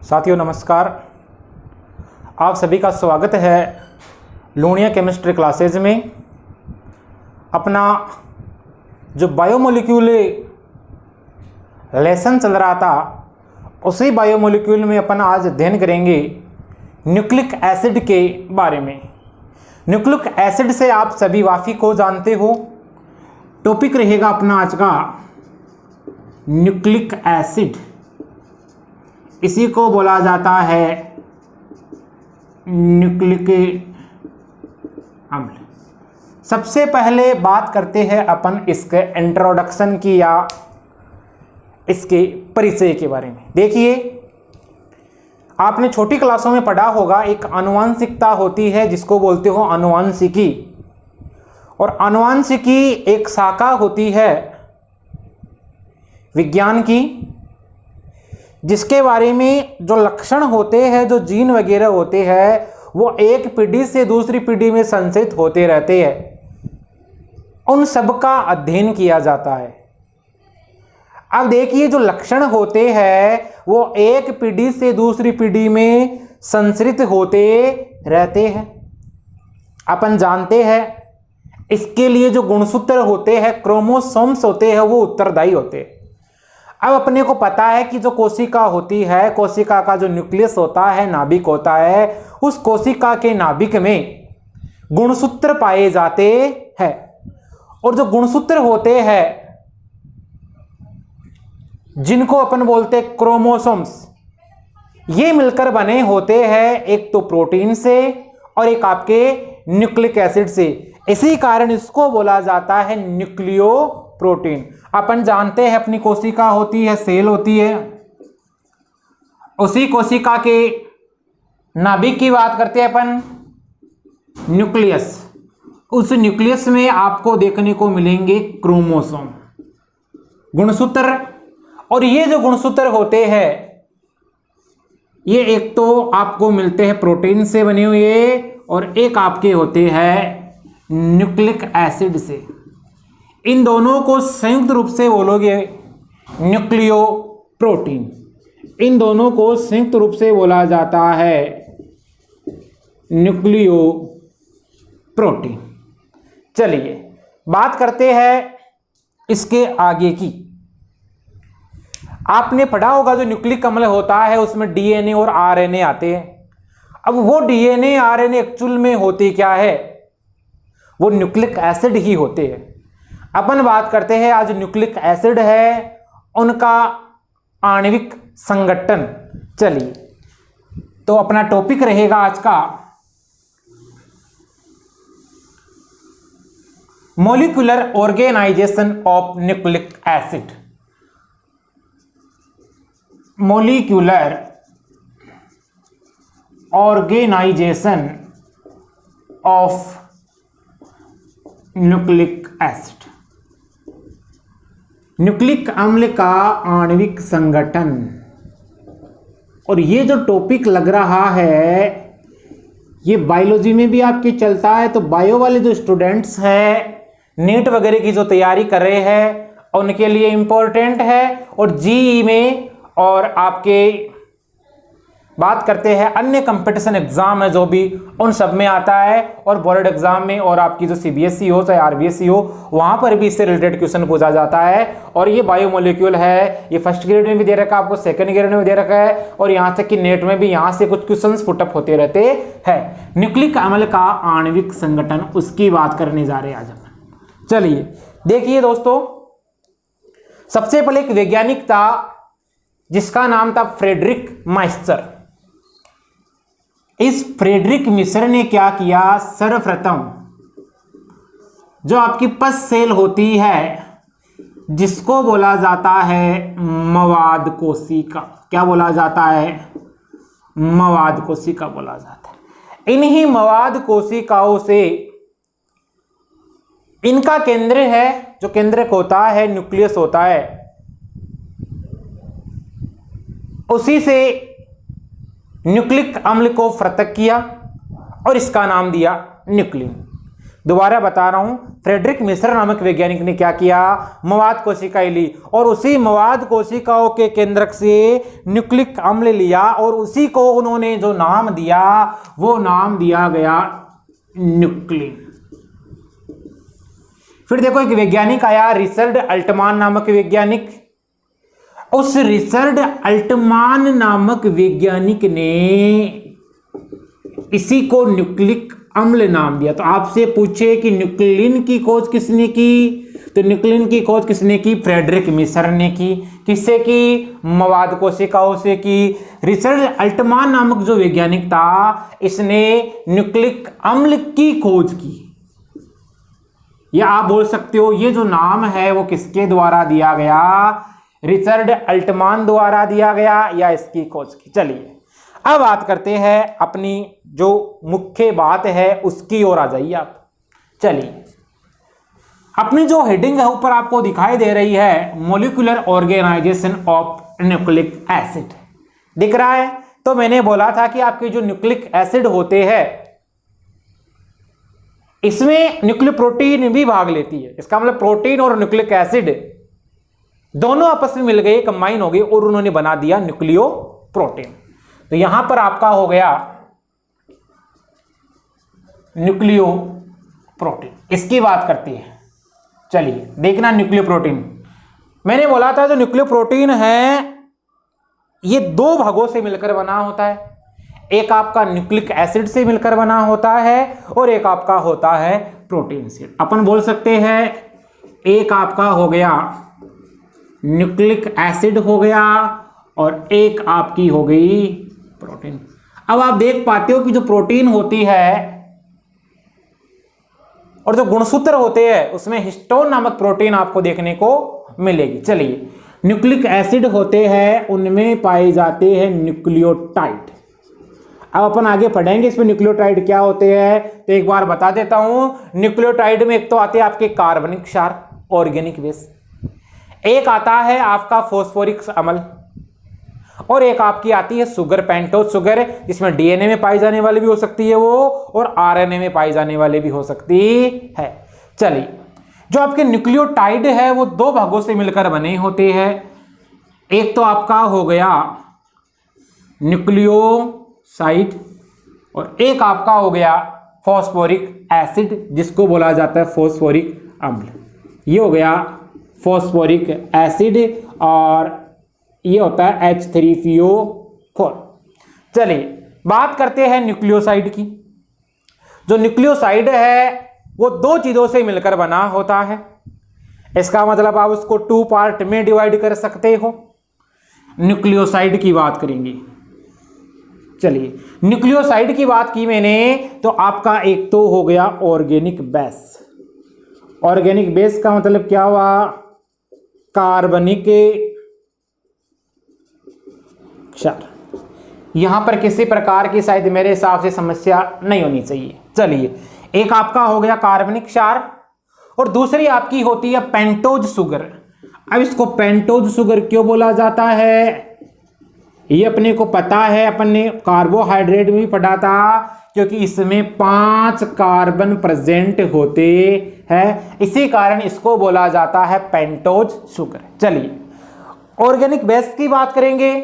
साथियों नमस्कार। आप सभी का स्वागत है लूणिया केमिस्ट्री क्लासेज में। अपना जो बायोमोलिक्यूल लेसन चल रहा था उसी बायोमोलिक्यूल में अपन आज अध्ययन करेंगे न्यूक्लिक एसिड के बारे में। न्यूक्लिक एसिड से आप सभी वाफी को जानते हो। टॉपिक रहेगा अपना आज का न्यूक्लिक एसिड। इसी को बोला जाता है न्यूक्लिक अम्ल। सबसे पहले बात करते हैं अपन इसके इंट्रोडक्शन की या इसके परिचय के बारे में। देखिए, आपने छोटी क्लासों में पढ़ा होगा एक आनुवंशिकता होती है जिसको बोलते हो आनुवंशिकी, और आनुवंशिकी एक शाखा होती है विज्ञान की जिसके बारे में जो लक्षण होते हैं, जो जीन वगैरह होते हैं, वो एक पीढ़ी से दूसरी पीढ़ी में संचरित होते रहते हैं। उन सब का अध्ययन किया जाता है। अब देखिए, जो लक्षण होते हैं वो एक पीढ़ी से दूसरी पीढ़ी में संचरित होते रहते हैं। अपन जानते हैं इसके लिए जो गुणसूत्र होते हैं, क्रोमोसोम्स होते हैं, वो उत्तरदायी होते हैं। अब अपने को पता है कि जो कोशिका होती है, कोशिका का जो न्यूक्लियस होता है, नाभिक होता है, उस कोशिका के नाभिक में गुणसूत्र पाए जाते हैं। और जो गुणसूत्र होते हैं जिनको अपन बोलते हैं क्रोमोसोम्स, ये मिलकर बने होते हैं एक तो प्रोटीन से और एक आपके न्यूक्लिक एसिड से। इसी कारण इसको बोला जाता है न्यूक्लियो प्रोटीन। अपन जानते हैं अपनी कोशिका होती है, सेल होती है, उसी कोशिका के नाभिक की बात करते हैं अपन न्यूक्लियस। उस न्यूक्लियस में आपको देखने को मिलेंगे क्रोमोसोम, गुणसूत्र। और ये जो गुणसूत्र होते हैं ये एक तो आपको मिलते हैं प्रोटीन से बने हुए और एक आपके होते हैं न्यूक्लिक एसिड से। इन दोनों को संयुक्त रूप से बोलोगे न्यूक्लियो प्रोटीन। इन दोनों को संयुक्त रूप से बोला जाता है न्यूक्लियो प्रोटीन। चलिए बात करते हैं इसके आगे की। आपने पढ़ा होगा जो न्यूक्लिक अम्ल होता है उसमें डीएनए और आरएनए आते हैं। अब वो डीएनए आरएनए एक्चुअल में होते क्या है? वो न्यूक्लिक एसिड ही होते हैं। अपन बात करते हैं आज न्यूक्लिक एसिड है उनका आणविक संगठन। चलिए, तो अपना टॉपिक रहेगा आज का molecular organization of nucleic acid. Molecular organization of nucleic acid. न्यूक्लिक अम्ल का आणविक संगठन। और ये जो टॉपिक लग रहा है ये बायोलॉजी में भी आपके चलता है। तो बायो वाले जो स्टूडेंट्स हैं, नीट वगैरह की जो तैयारी कर रहे हैं, उनके लिए इम्पोर्टेंट है। और जीई में और आपके बात करते हैं अन्य कंपटीशन एग्जाम है जो भी, उन सब में आता है। और बोर्ड एग्जाम में और आपकी जो सीबीएसई हो चाहे आरबीएसई हो, वहां पर भी इससे रिलेटेड क्वेश्चन पूछा जाता है। और ये बायोमोलिक्यूल है, ये फर्स्ट ग्रेड में भी दे रखा है आपको, सेकंड ग्रेड में भी दे रखा है, और यहाँ तक कि नेट में भी यहाँ से कुछ क्वेश्चन पुटअप होते रहते हैं। न्यूक्लिक अम्ल का आणविक संगठन, उसकी बात करने जा रहे हैं आज अपन। चलिए देखिए दोस्तों, सबसे पहले एक वैज्ञानिक था जिसका नाम था फ्रेडरिक माइस्चर। इस फ्रेडरिक मिश्र ने क्या किया? सर्वप्रथम जो आपकी पस सेल होती है जिसको बोला जाता है मवाद कोशिका, क्या बोला जाता है? मवाद कोशिका बोला जाता है। इन्हीं मवाद कोशिकाओं से इनका केंद्र है, जो केंद्रक होता है, न्यूक्लियस होता है, उसी से न्यूक्लिक अम्ल को पृथक किया और इसका नाम दिया न्यूक्लिन। दोबारा बता रहा हूं, फ्रेडरिक मिश्र नामक वैज्ञानिक ने क्या किया, मवाद कोशिकाएं ली और उसी मवाद कोशिकाओं के केंद्रक से न्यूक्लिक अम्ल लिया और उसी को उन्होंने जो नाम दिया वो नाम दिया गया न्यूक्लिन। फिर देखो एक वैज्ञानिक आया रिचर्ड अल्टमान नामक वैज्ञानिक। उस रिचर्ड अल्टमान नामक वैज्ञानिक ने इसी को न्यूक्लिक अम्ल नाम दिया। तो आपसे पूछे कि न्यूक्लिन की खोज किसने की, तो न्यूक्लिन की खोज किसने की, फ्रेडरिक मिश्र ने की। किससे की, मवाद कोशिकाओं से की। रिचर्ड अल्टमान नामक जो वैज्ञानिक था इसने न्यूक्लिक अम्ल की खोज की। या आप बोल सकते हो ये जो नाम है वो किसके द्वारा दिया गया, रिचर्ड अल्टमान द्वारा दिया गया या इसकी खोज की। चलिए अब बात करते हैं अपनी जो मुख्य बात है उसकी ओर आ जाइए आप। चलिए अपनी जो हेडिंग है ऊपर आपको दिखाई दे रही है, molecular organization of nucleic acid, दिख रहा है। तो मैंने बोला था कि आपके जो न्यूक्लिक एसिड होते हैं इसमें न्यूक्लियोप्रोटीन भी भाग लेती है। इसका मतलब प्रोटीन और न्यूक्लिक एसिड दोनों आपस में मिल गए, कंबाइन हो गए और उन्होंने बना दिया न्यूक्लियोप्रोटीन। तो यहां पर आपका हो गया न्यूक्लियोप्रोटीन। इसकी बात करते हैं। चलिए देखना न्यूक्लियोप्रोटीन, मैंने बोला था जो न्यूक्लियोप्रोटीन है ये दो भागों से मिलकर बना होता है। एक आपका न्यूक्लिक एसिड से मिलकर बना होता है और एक आपका होता है प्रोटीन से। अपन बोल सकते हैं एक आपका हो गया न्यूक्लिक एसिड हो गया और एक आपकी हो गई प्रोटीन। अब आप देख पाते हो कि जो प्रोटीन होती है और जो गुणसूत्र होते हैं उसमें हिस्टोन नामक प्रोटीन आपको देखने को मिलेगी। चलिए न्यूक्लिक एसिड होते हैं उनमें पाए जाते हैं न्यूक्लियोटाइड। अब अपन आगे पढ़ेंगे इसमें न्यूक्लियोटाइड क्या होते हैं। तो एक बार बता देता हूं, न्यूक्लियोटाइड में एक तो आते हैं आपके कार्बनिक क्षार ऑर्गेनिक बेस, एक आता है आपका फॉस्फोरिक अम्ल और एक आपकी आती है शुगर, पेंटोज शुगर, जिसमें डीएनए में पाई जाने वाली भी हो सकती है वो और आरएनए में पाई जाने वाली भी हो सकती है। चलिए जो आपके न्यूक्लियोटाइड है वो दो भागों से मिलकर बने होते हैं। एक तो आपका हो गया न्यूक्लियोसाइड और एक आपका हो गया फॉस्फोरिक एसिड जिसको बोला जाता है फॉस्फोरिक अम्ल। ये हो गया फॉस्फोरिक एसिड और ये होता है H3PO4। चलिए बात करते हैं न्यूक्लियोसाइड की। जो न्यूक्लियोसाइड है वो दो चीजों से मिलकर बना होता है। इसका मतलब आप उसको टू पार्ट में डिवाइड कर सकते हो। न्यूक्लियोसाइड की बात करेंगे। चलिए न्यूक्लियोसाइड की बात की मैंने तो आपका एक तो हो गया ऑर्गेनिक बेस। ऑर्गेनिक बेस का मतलब क्या हुआ, कार्बनिक क्षार। यहां पर किसी प्रकार की शायद मेरे हिसाब से समस्या नहीं होनी चाहिए। चलिए एक आपका हो गया कार्बनिक क्षार और दूसरी आपकी होती है पेंटोज शुगर। अब इसको पेंटोज शुगर क्यों बोला जाता है ये अपने को पता है, अपन ने कार्बोहाइड्रेट में भी पढ़ा था, क्योंकि इसमें 5 कार्बन प्रेजेंट होते हैं, इसी कारण इसको बोला जाता है पेंटोज शुगर। चलिए ऑर्गेनिक बेस की बात करेंगे,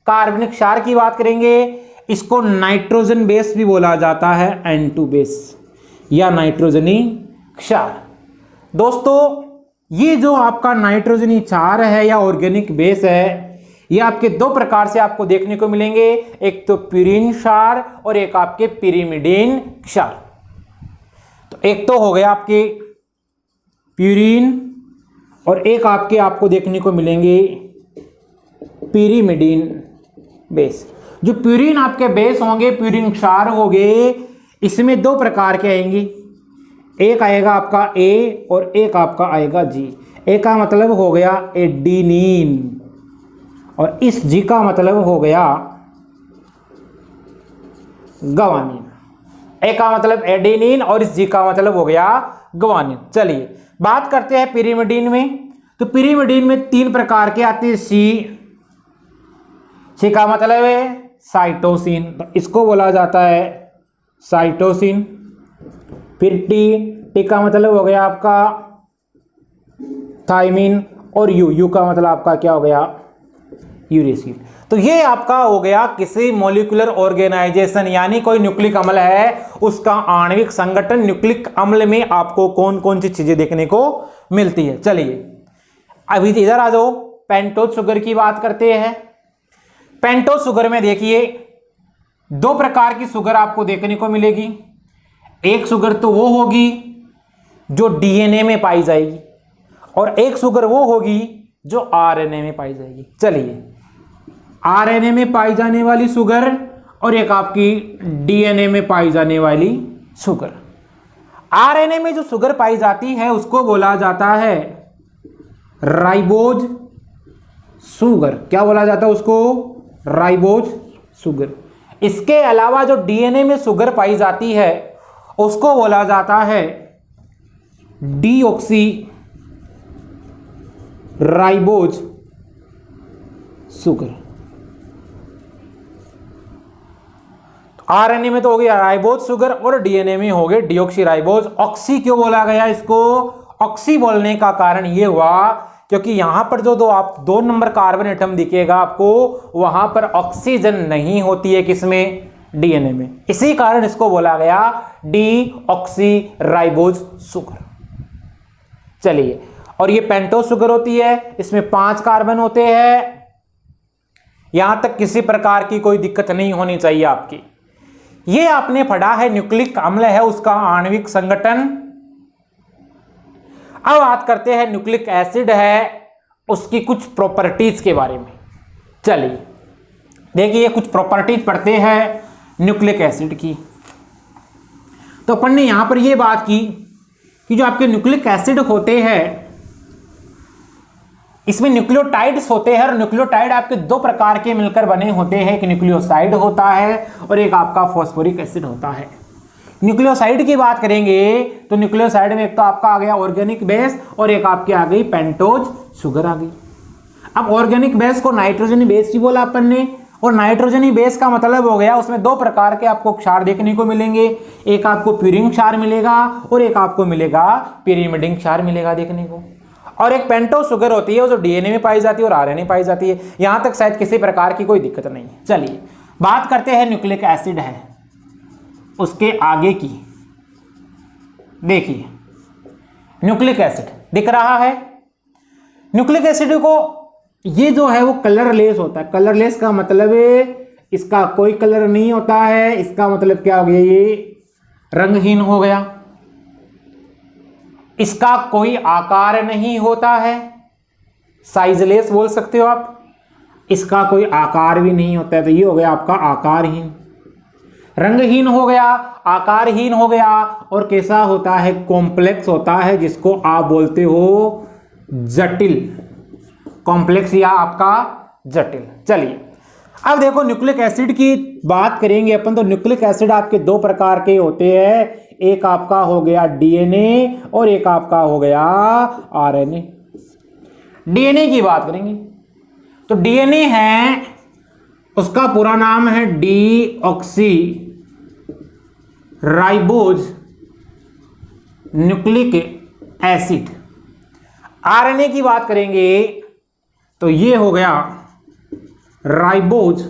कार्बनिक क्षार की बात करेंगे, इसको नाइट्रोजन बेस भी बोला जाता है, N2 बेस या नाइट्रोजनी क्षार। दोस्तों ये जो आपका नाइट्रोजनी क्षार है या ऑर्गेनिक बेस है ये आपके दो प्रकार से आपको देखने को मिलेंगे, एक तो प्यूरिन क्षार और एक आपके पिरिमिडीन क्षार। तो एक तो हो गया आपके प्यूरिन और एक आपके आपको देखने को मिलेंगे पिरिमिडीन बेस। जो प्यूरिन आपके बेस होंगे, प्यूरिन क्षार होंगे, इसमें दो प्रकार के आएंगे, एक आएगा आपका ए और एक आपका आएगा जी। ए का मतलब हो गया एडिनिन और इस जी का मतलब हो गया गवानीन। ए का मतलब एडेनिन और इस जी का मतलब हो गया गवानीन। चलिए बात करते हैं पिरिमिडीन में। तो पिरिमिडीन में 3 प्रकार के आते हैं। सी का मतलब है साइटोसिन, तो इसको बोला जाता है साइटोसिन। फिर टी का मतलब हो गया आपका थायमिन, और यू का मतलब आपका क्या हो गया, यूरेसिल। तो ये आपका हो गया किसी मॉलिक्यूलर ऑर्गेनाइजेशन यानी कोई न्यूक्लिक अम्ल है उसका आणविक संगठन। न्यूक्लिक अम्ल में आपको कौन कौन सी चीजें देखने को मिलती है। चलिए अभी इधर आ जाओ, पेंटोज शुगर की बात करते हैं। पेंटोज शुगर में देखिए दो प्रकार की शुगर आपको देखने को मिलेगी। एक शुगर तो वो होगी जो डीएनए में पाई जाएगी, और एक शुगर वो होगी जो आरएनए में पाई जाएगी। चलिए आरएनए में पाई जाने वाली शुगर और एक आपकी डीएनए में पाई जाने वाली शुगर। आरएनए में जो शुगर पाई जाती है उसको बोला जाता है राइबोज शुगर। क्या बोला जाता है उसको, राइबोज शुगर। इसके अलावा जो डीएनए में शुगर पाई जाती है उसको बोला जाता है डीऑक्सी राइबोज शुगर। आरएनए में तो हो गया राइबोज शुगर और डीएनए में हो गए डीऑक्सी राइबोज। ऑक्सी क्यों बोला गया इसको, ऑक्सी बोलने का कारण ये हुआ क्योंकि यहां पर जो दो नंबर कार्बन एटम दिखेगा आपको वहां पर ऑक्सीजन नहीं होती है, किसमें, डीएनए में। इसी कारण इसको बोला गया डीऑक्सी राइबोज शुगर। चलिए, और ये पेंटोज शुगर होती है, इसमें 5 कार्बन होते हैं। यहां तक किसी प्रकार की कोई दिक्कत नहीं होनी चाहिए आपकी। ये आपने पढ़ा है न्यूक्लिक अम्ल है उसका आणविक संगठन। अब बात करते हैं न्यूक्लिक एसिड है उसकी कुछ प्रॉपर्टीज के बारे में। चलिए देखिए कुछ प्रॉपर्टीज पढ़ते हैं न्यूक्लिक एसिड की। तो अपन ने यहां पर यह बात की कि जो आपके न्यूक्लिक एसिड होते हैं इसमें न्यूक्लियोटाइड्स होते हैं, और न्यूक्लियोटाइड आपके 2 प्रकार के मिलकर बने होते हैं। एक न्यूक्लियोसाइड होता है और एक आपका फॉस्फोरिक एसिड होता है। न्यूक्लियोसाइड की बात करेंगे तो न्यूक्लियोसाइड में एक तो आपका आ गया ऑर्गेनिक बेस और एक आपकी आ गई पेंटोज शुगर आ गई। अब ऑर्गेनिक बेस को नाइट्रोजनी बेस ही बोला अपन ने, और नाइट्रोजनी बेस का मतलब हो गया उसमें 2 प्रकार के आपको क्षार देखने को मिलेंगे। एक आपको प्यूरिन क्षार मिलेगा और एक आपको मिलेगा पिरिमिडिन क्षार मिलेगा देखने को। और एक पेंटोज शुगर होती है जो डीएनए में पाई जाती है और आरएनए में पाई जाती है। यहां तक शायद किसी प्रकार की कोई दिक्कत नहीं है। चलिए बात करते हैं न्यूक्लिक एसिड है उसके आगे की। देखिए न्यूक्लिक एसिड दिख रहा है। न्यूक्लिक एसिड को ये जो है वो कलरलेस होता है। कलरलेस का मतलब इसका कोई कलर नहीं होता है, इसका मतलब क्या हो गया, ये रंगहीन हो गया। इसका कोई आकार नहीं होता है, साइजलेस बोल सकते हो आप। इसका कोई आकार भी नहीं होता है, तो ये हो गया आपका आकारहीन। रंगहीन हो गया, आकारहीन हो गया, और कैसा होता है, कॉम्प्लेक्स होता है, जिसको आप बोलते हो जटिल। कॉम्प्लेक्स या आपका जटिल। चलिए अब देखो न्यूक्लिक एसिड की बात करेंगे अपन, तो न्यूक्लिक एसिड आपके 2 प्रकार के होते हैं। एक आपका हो गया डीएनए और एक आपका हो गया आरएनए। डीएनए की बात करेंगे तो डीएनए है उसका पूरा नाम है deoxy ribose nucleic acid. RNA की बात करेंगे तो ये हो गया राइबोज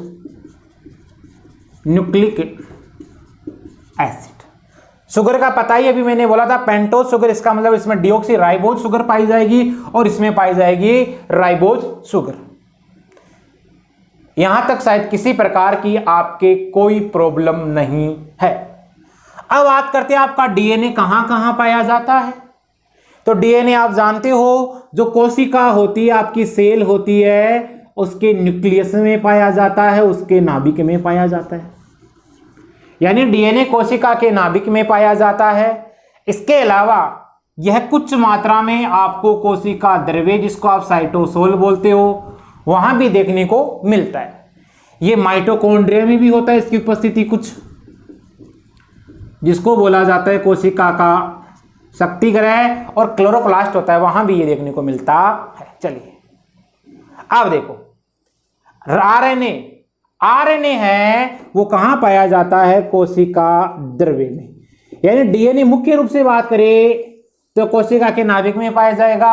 न्यूक्लिक एसिड। शुगर का पता ही अभी मैंने बोला था पेंटोज शुगर, इसका मतलब इसमें डीऑक्सी राइबोज शुगर पाई जाएगी और इसमें पाई जाएगी राइबोज शुगर। यहां तक शायद किसी प्रकार की आपके कोई प्रॉब्लम नहीं है। अब बात करते हैं आपका डीएनए कहां कहां पाया जाता है। तो डीएनए आप जानते हो जो कोशिका होती है आपकी सेल होती है उसके न्यूक्लियस में पाया जाता है, उसके नाभिक में पाया जाता है। यानी डीएनए कोशिका के नाभिक में पाया जाता है। इसके अलावा यह कुछ मात्रा में आपको कोशिका द्रव्य जिसको आप साइटोसोल बोलते हो वहां भी देखने को मिलता है। यह माइटोकॉन्ड्रिया में भी होता है इसकी उपस्थिति कुछ, जिसको बोला जाता है कोशिका का शक्ति ग्रह, और क्लोरोप्लास्ट होता है वहां भी ये देखने को मिलता है। चलिए अब देखो आरएनए है वो कहां पाया जाता है, कोशिका द्रव्य में। यानी डीएनए मुख्य रूप से बात करें तो कोशिका के नाभिक में पाया जाएगा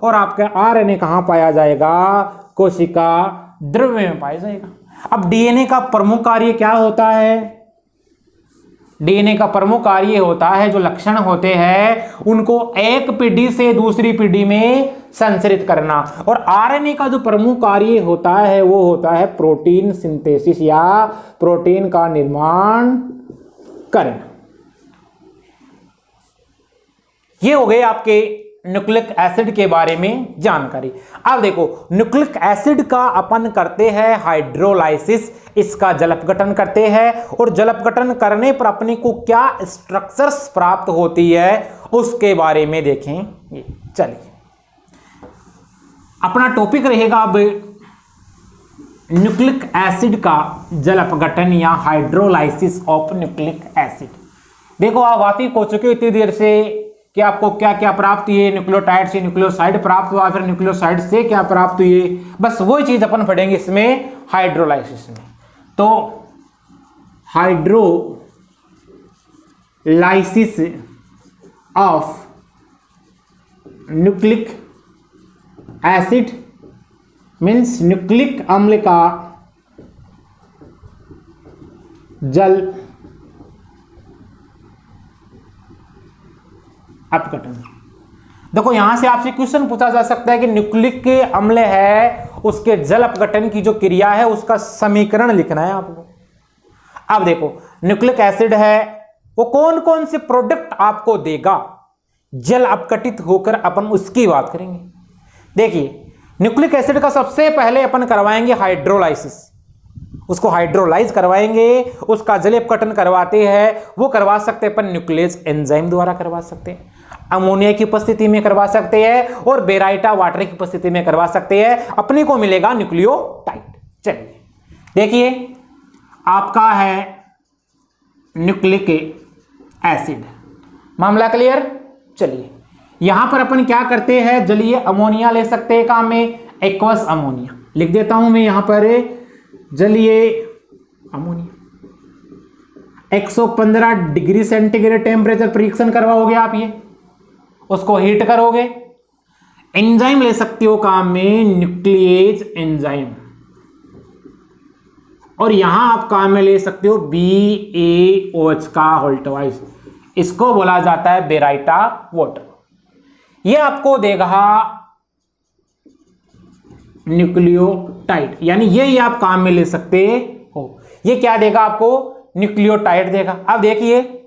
और आपका आरएनए कहां पाया जाएगा, कोशिका द्रव्य में पाया जाएगा। अब डीएनए का प्रमुख कार्य क्या होता है? डीएनए का प्रमुख कार्य होता है जो लक्षण होते हैं उनको एक पीढ़ी से दूसरी पीढ़ी में संचरित करना, और आरएनए का जो प्रमुख कार्य होता है वो होता है प्रोटीन सिंथेसिस या प्रोटीन का निर्माण करना। ये हो गए आपके न्यूक्लिक एसिड के बारे में जानकारी। अब देखो न्यूक्लिक एसिड का अपन करते हैं हाइड्रोलाइसिस, इसका जलपघटन करते हैं और जलपघटन करने पर अपने को क्या स्ट्रक्चर्स प्राप्त होती है उसके बारे में देखें। चलिए अपना टॉपिक रहेगा अब न्यूक्लिक एसिड का जलपघटन या हाइड्रोलाइसिस ऑफ न्यूक्लिक एसिड। देखो आप वाकिफ हो चुके हो इतनी देर से कि आपको क्या क्या प्राप्त हुए, न्यूक्लियोटाइड से न्यूक्लियोसाइड प्राप्त हुआ, फिर न्यूक्लियोसाइड से क्या प्राप्त हुए, बस वही चीज अपन पढ़ेंगे इसमें हाइड्रोलाइसिस में। तो hydrolysis of nucleic acid means nucleic अम्ल का जल अपघटन। देखो यहां से आपसे क्वेश्चन पूछा जा सकता है कि न्यूक्लिक अम्ल है उसके जल अपघटन की जो क्रिया है उसका समीकरण लिखना है आपको। अब देखो न्यूक्लिक एसिड है वो कौन कौन से प्रोडक्ट आपको देगा जल अपघटित होकर, अपन उसकी बात करेंगे। देखिए न्यूक्लिक एसिड का सबसे पहले अपन करवाएंगे हाइड्रोलाइसिस, उसको हाइड्रोलाइज करवाएंगे, उसका जल अपघटन करवाते हैं। वो करवा सकते हैं अपन न्यूक्लियस एंजाइम द्वारा करवा सकते हैं, अमोनिया की उपस्थिति में करवा सकते हैं और बेराइटा वाटर की उपस्थिति में करवा सकते हैं। अपने को मिलेगा न्यूक्लियोटाइड। चलिए देखिए आपका है न्यूक्लिक एसिड, मामला क्लियर। चलिए यहां पर अपन क्या करते हैं, जलीय अमोनिया ले सकते हैं काम में, एक्वस अमोनिया लिख देता हूं मैं यहां पर, जलीय अमोनिया 115 डिग्री सेंटीग्रेड टेम्परेचर परीक्षण करवाओगे आप, ये उसको हीट करोगे। एंजाइम ले सकते हो काम में न्यूक्लियेज एंजाइम, और यहां आप काम में ले सकते हो BaOH का होल्टवाइज, इसको बोला जाता है बेराइटा वाटर। ये आपको देगा न्यूक्लियोटाइड, यानी ये आप काम में ले सकते हो। ये क्या देगा आपको, न्यूक्लियोटाइड देगा। अब देखिए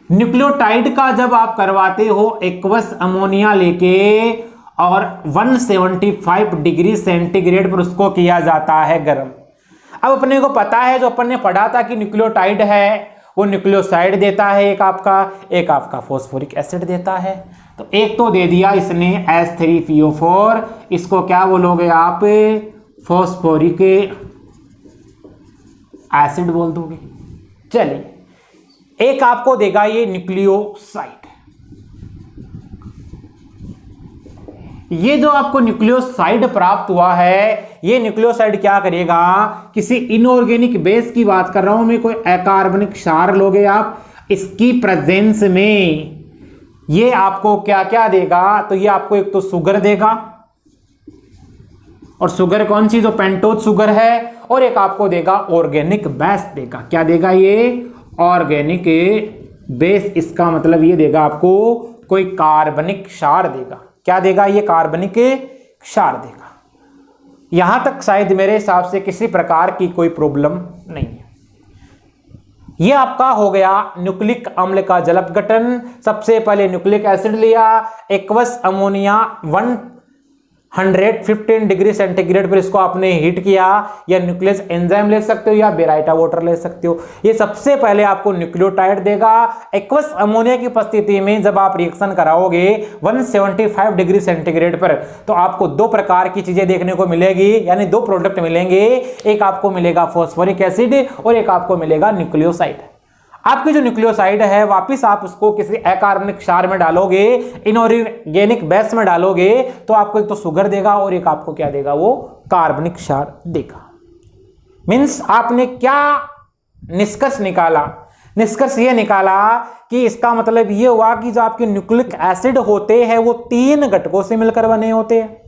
न्यूक्लियोटाइड का जब आप करवाते हो एक्वस अमोनिया लेके और 175 डिग्री सेंटीग्रेड पर उसको किया जाता है गर्म। अब अपने को पता है जो अपन ने पढ़ा था कि न्यूक्लियोटाइड है वो न्यूक्लियोसाइड देता है, एक आपका फॉस्फोरिक एसिड देता है। तो एक तो दे दिया इसने H3PO4, इसको क्या बोलोगे आप, फॉस्फोरिक एसिड बोल दोगे। चलिए एक आपको देगा ये न्यूक्लियोसाइड। ये जो आपको न्यूक्लियोसाइड प्राप्त हुआ है, ये न्यूक्लियोसाइड क्या करेगा, किसी इनऑर्गेनिक बेस की बात कर रहा हूं मैं, कोई अकार्बनिक क्षार लोगे आप, इसकी प्रेजेंस में ये आपको क्या क्या देगा, तो ये आपको एक तो शुगर देगा, और शुगर कौन सी, जो पेंटोज शुगर है, और एक आपको देगा ऑर्गेनिक बेस देगा। क्या देगा ये, ऑर्गेनिक बेस, इसका मतलब ये देगा आपको कोई कार्बनिक क्षार देगा। क्या देगा ये, कार्बनिक क्षार देगा। यहां तक शायद मेरे हिसाब से किसी प्रकार की कोई प्रॉब्लम नहीं है। ये आपका हो गया न्यूक्लिक अम्ल का जल अपघटन। सबसे पहले न्यूक्लिक एसिड लिया, एक्वस अमोनिया 115 डिग्री सेंटीग्रेड पर इसको आपने हीट किया, या न्यूक्लियस एंजाइम ले सकते हो या बेराइटा वाटर ले सकते हो। ये सबसे पहले आपको न्यूक्लियोटाइड देगा। एक्वस अमोनिया की उपस्थिति में जब आप रिएक्शन कराओगे 175 डिग्री सेंटीग्रेड पर, तो आपको दो प्रकार की चीजें देखने को मिलेगी, यानी दो प्रोडक्ट मिलेंगे। एक आपको मिलेगा फॉस्फोरिक एसिड और एक आपको मिलेगा न्यूक्लियोसाइड। आपकी जो न्यूक्लियोसाइड है वापिस आप उसको किसी अकार्बनिक क्षार में डालोगे, इनऑर्गेनिक बेस में डालोगे, तो आपको एक तो शुगर देगा और एक आपको क्या देगा, वो कार्बनिक क्षार देगा। मींस आपने क्या निष्कर्ष निकाला निष्कर्ष ये निकाला कि इसका मतलब ये हुआ कि जो आपके न्यूक्लिक एसिड होते हैं वो 3 घटकों से मिलकर बने होते हैं।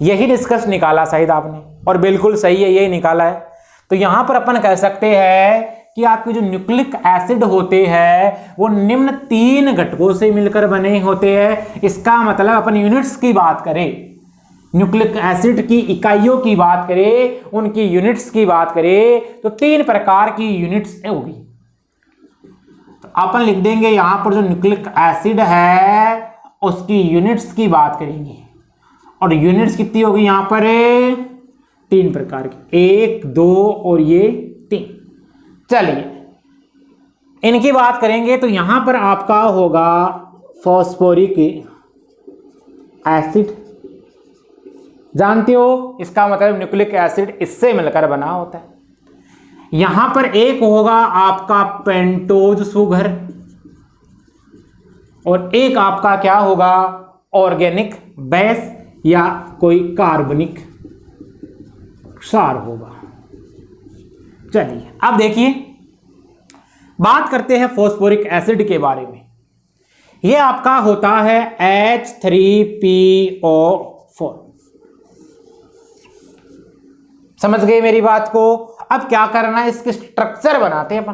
यही निष्कर्ष निकाला शायद आपने, और बिल्कुल सही है, यही निकाला है। तो यहां पर अपन कह सकते हैं कि आपके जो न्यूक्लिक एसिड होते हैं वो निम्न 3 घटकों से मिलकर बने होते हैं। इसका मतलब अपन यूनिट्स की बात करें, न्यूक्लिक एसिड की इकाइयों की बात करें, उनकी यूनिट्स की बात करें तो 3 प्रकार की यूनिट्स होगी। तो अपन लिख देंगे यहां पर जो न्यूक्लिक एसिड है उसकी यूनिट्स की बात करेंगे, और यूनिट्स कितनी होगी यहां पर 3 प्रकार की, 1, 2 और ये 3। चलिए इनकी बात करेंगे तो यहां पर आपका होगा फॉस्फोरिक एसिड, जानते हो इसका मतलब न्यूक्लिक एसिड इससे मिलकर बना होता है। यहां पर एक होगा आपका पेंटोज शुगर, और एक आपका क्या होगा ऑर्गेनिक बेस या कोई कार्बनिक क्षार होगा। चलिए अब देखिए बात करते हैं फॉस्फोरिक एसिड के बारे में। यह आपका होता है H3PO4। समझ गए मेरी बात को? अब क्या करना है, इसके स्ट्रक्चर बनाते हैं अपन।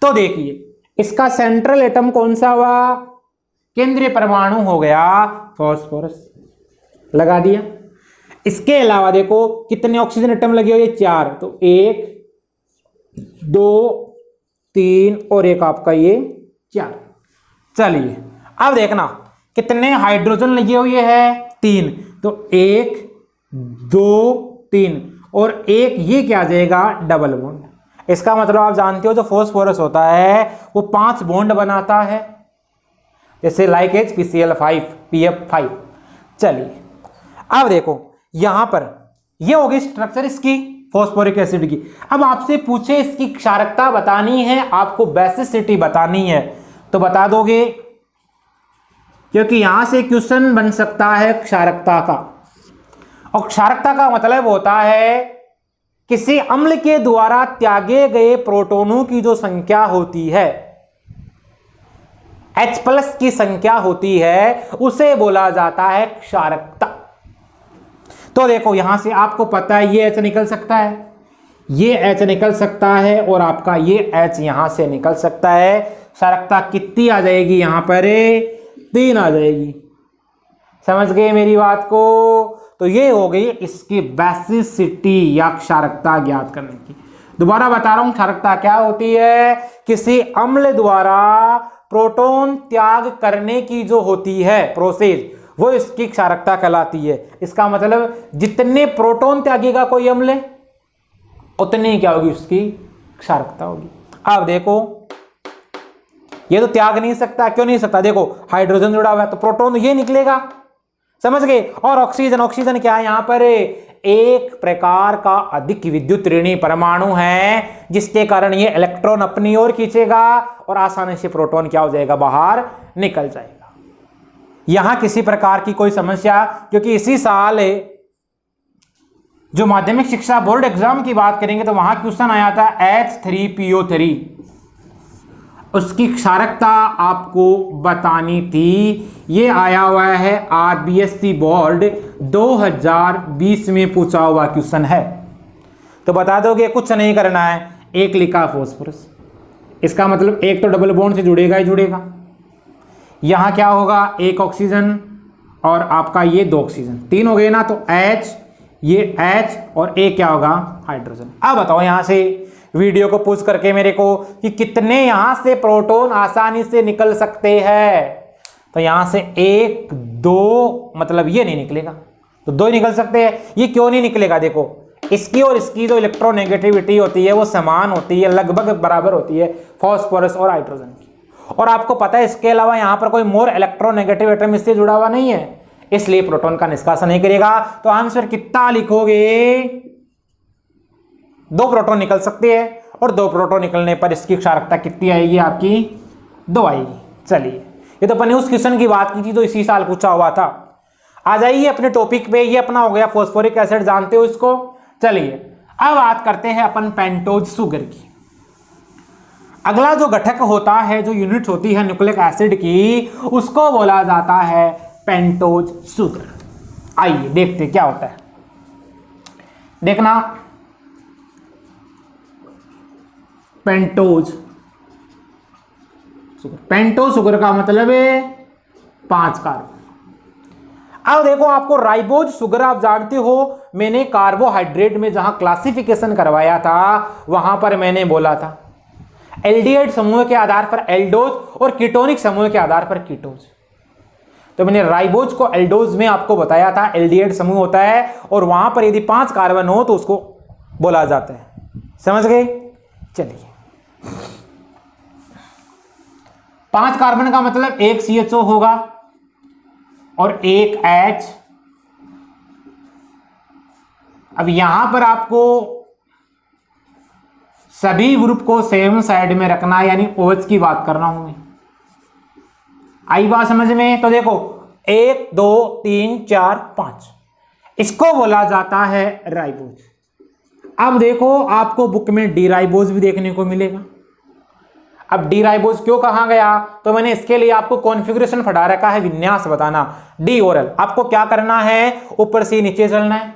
तो देखिए इसका सेंट्रल एटम कौन सा हुआ, केंद्रीय परमाणु हो गया फॉस्फोरस, लगा दिया। इसके अलावा देखो कितने ऑक्सीजन एटम लगे हुए, 4, तो 1, 2, 3 और एक आपका ये 4। चलिए अब देखना कितने हाइड्रोजन लगे हुए हैं, 3, तो 1, 2, 3 और एक ये क्या आ जाएगा डबल बॉन्ड। इसका मतलब आप जानते हो जो फॉस्फोरस होता है वो 5 बॉन्ड बनाता है, जैसे लाइक HPCl5 PF5। चलिए अब देखो यहां पर ये हो गई स्ट्रक्चर इसकी फॉस्फोरिक एसिड की। अब आपसे पूछे इसकी क्षारकता बतानी है, आपको बेसिसिटी बतानी है, तो बता दोगे? क्योंकि यहां से क्वेश्चन बन सकता है क्षारकता का, और क्षारकता का मतलब होता है किसी अम्ल के द्वारा त्यागे गए प्रोटॉनों की जो संख्या होती है, H+ की संख्या होती है, उसे बोला जाता है क्षारकता। तो देखो यहां से आपको पता है ये H निकल सकता है, ये H निकल सकता है, और आपका ये H यहां से निकल सकता है। क्षारकता कितनी आ जाएगी यहां पर 3 आ जाएगी। समझ गए मेरी बात को? तो ये हो गई इसकी बेसिसिटी या क्षारकता ज्ञात करने की। दोबारा बता रहा हूं क्षारकता क्या होती है, किसी अम्ल द्वारा प्रोटॉन त्याग करने की जो होती है प्रोसेस, वो इसकी क्षारकता कहलाती है। इसका मतलब जितने प्रोटॉन त्यागेगा कोई अम्ल उतनी क्या होगी उसकी क्षारकता होगी। अब देखो ये तो त्याग नहीं सकता, क्यों नहीं सकता, देखो हाइड्रोजन जुड़ा हुआ है तो प्रोटॉन तो ये निकलेगा, समझ गए। और ऑक्सीजन, ऑक्सीजन क्या है यहां पर एक प्रकार का अधिक विद्युत ऋणी परमाणु है, जिसके कारण ये इलेक्ट्रॉन अपनी ओर खींचेगा और आसानी से प्रोटॉन क्या हो जाएगा बाहर निकल जाएगा। यहां किसी प्रकार की कोई समस्या, क्योंकि इसी साल जो माध्यमिक शिक्षा बोर्ड एग्जाम की बात करेंगे तो वहां क्वेश्चन आया था H3PO3, उसकी क्षारकता आपको बतानी थी। ये आया हुआ है RBSc बोर्ड 2020 में पूछा हुआ क्वेश्चन है, तो बता दोगे? कुछ नहीं करना है, एक लिखा फॉस्फोरस, इसका मतलब एक तो डबल बॉन्ड से जुड़ेगा ही जुड़ेगा। यहां क्या होगा, एक ऑक्सीजन और आपका ये 2 ऑक्सीजन, 3 हो गए ना, तो H, ये H और एक क्या होगा हाइड्रोजन। अब बताओ यहां से वीडियो को पूछ करके मेरे को कि कितने यहां से प्रोटॉन आसानी से निकल सकते हैं, तो यहां से 1, 2 मतलब ये नहीं निकलेगा, तो 2 ही निकल सकते हैं। ये क्यों नहीं निकलेगा, देखो इसकी और इसकी जो इलेक्ट्रोनेगेटिविटी होती है वो समान होती है, लगभग बराबर होती है फॉस्फोरस और हाइड्रोजन की। और आपको पता है इसके अलावा यहां पर कोई मोर इलेक्ट्रोनेगेटिव एटम इससे जुड़ा हुआ नहीं है, इसलिए प्रोटॉन का निष्कासन नहीं करेगा। तो आंसर कितना लिखोगे, 2 प्रोटॉन निकल सकते हैं, और 2 प्रोटॉन निकलने पर इसकी क्षारकता कितनी आएगी आपकी 2 आएगी। चलिए ये तो अपन ने उस क्वेश्चन की बात की थी जो इसी साल पूछा हुआ था। आ जाइए अपने टॉपिक पे, ये अपना हो गया फॉस्फोरिक एसिड, जानते हो इसको। चलिए अब बात करते हैं अपन पेंटोज शुगर की। अगला जो घटक होता है, जो यूनिट होती है न्यूक्लिक एसिड की, उसको बोला जाता है पेंटोज शुगर। आइए देखते क्या होता है। देखना, पेंटोज शुगर, पेंटोज शुगर का मतलब है 5 कार्बन। अब देखो, आपको राइबोज शुगर आप जानते हो, मैंने कार्बोहाइड्रेट में जहां क्लासिफिकेशन करवाया था वहां पर मैंने बोला था एल्डिहाइड समूह के आधार पर एल्डोज और कीटोनिक समूह के आधार पर कीटोज। तो मैंने राइबोज को एल्डोज में आपको बताया था, एल्डिहाइड समूह होता है और वहां पर यदि 5 कार्बन हो तो उसको बोला जाता है। समझ गए? चलिए, 5 कार्बन का मतलब एक CHO होगा और एक H। अब यहां पर आपको सभी ग्रुप को सेम साइड में रखना है, यानी OH की बात कर रहा हूं मैं। आई बात समझ में? तो देखो 1 2 3 4 5, इसको बोला जाता है राइबोज। अब देखो, आपको बुक में डी राइबोज भी देखने को मिलेगा। अब डी राइबोज क्यों कहा गया, तो मैंने इसके लिए आपको कॉन्फ़िगरेशन पढ़ा रखा है, विन्यास बताना। डी ओरल, आपको क्या करना है, ऊपर से नीचे चलना है,